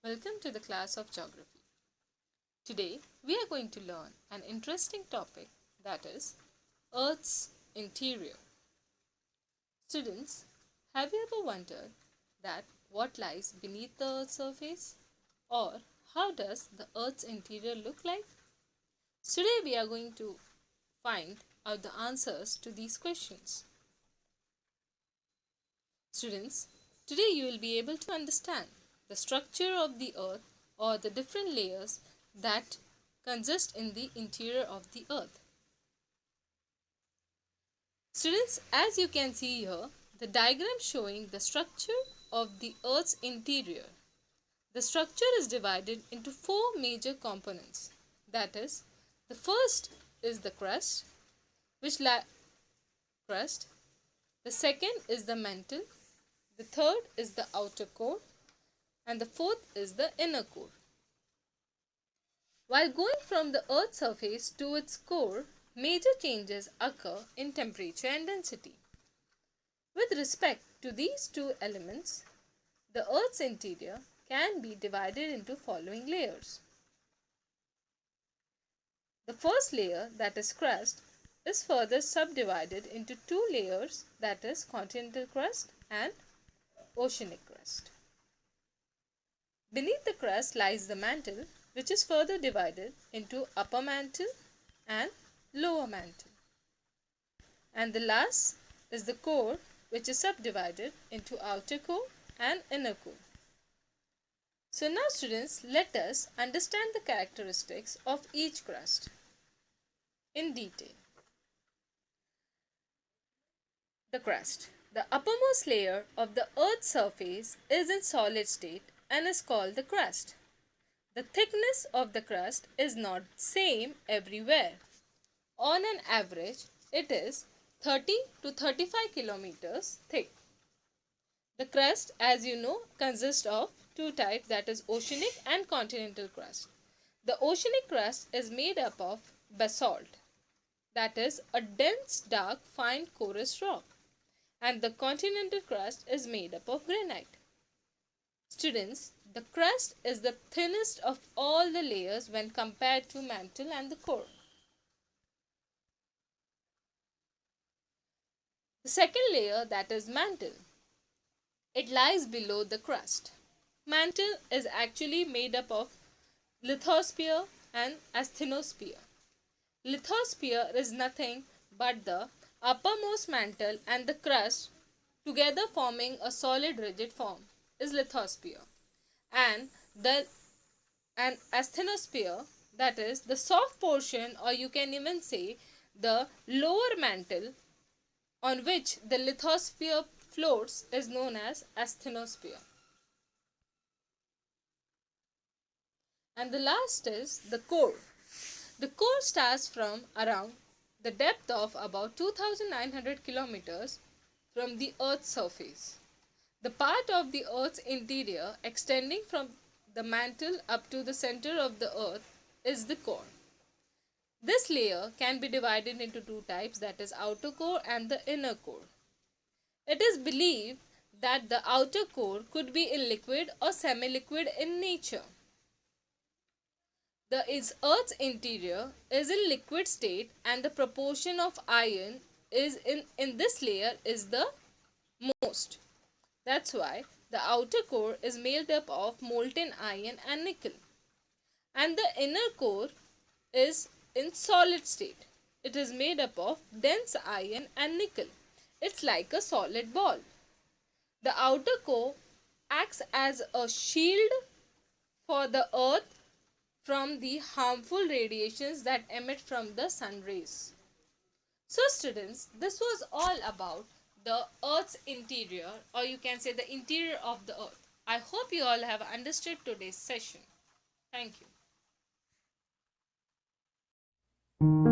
Welcome to the class of Geography. Today we are going to learn an interesting topic, that is Earth's interior. Students, have you ever wondered that what lies beneath the Earth's surface? Or how does the Earth's interior look like? Today we are going to find out the answers to these questions. Students, today you will be able to understand the structure of the earth or the different layers that consist in the interior of the earth. Students, as you can see here, the diagram showing the structure of the earth's interior. The structure is divided into four major components. That is, the first is the crust, crust. The second is the mantle. The third is the outer core, and the fourth is the inner core. While going from the Earth's surface to its core, major changes occur in temperature and density. With respect to these two elements, the Earth's interior can be divided into following layers. The first layer, that is crust, is further subdivided into two layers, that is continental crust and oceanic crust. Beneath the crust lies the mantle, which is further divided into upper mantle and lower mantle. And the last is the core, which is subdivided into outer core and inner core. So now students, let us understand the characteristics of each crust in detail. The crust. The uppermost layer of the Earth's surface is in solid state and is called the crust. The thickness of the crust is not same everywhere. On an average, it is 30 to 35 kilometers thick. The crust, as you know, consists of two types, that is oceanic and continental crust. The oceanic crust is made up of basalt, that is a dense, dark, fine porous rock, and the continental crust is made up of granite. Students, the crust is the thinnest of all the layers when compared to mantle and the core. The second layer, that is mantle, it lies below the crust. Mantle is actually made up of lithosphere and asthenosphere. Lithosphere is nothing but the uppermost mantle, and the crust together forming a solid rigid form is lithosphere, and an asthenosphere, that is the soft portion, or you can even say the lower mantle on which the lithosphere floats, is known as asthenosphere. And the last is the core. The core starts from around the depth of about 2,900 kilometers from the Earth's surface. The part of the Earth's interior extending from the mantle up to the center of the Earth is the core. This layer can be divided into two types, that is outer core and the inner core. It is believed that the outer core could be in liquid or semi-liquid in nature. The Earth's interior is in liquid state, and the proportion of iron is in this layer is the most. That's why the outer core is made up of molten iron and nickel, and the inner core is in solid state. It is made up of dense iron and nickel. It's like a solid ball. The outer core acts as a shield for the earth from the harmful radiations that emit from the sun rays. So students, this was all about the Earth's interior, or you can say the interior of the Earth. I hope you all have understood today's session. Thank you.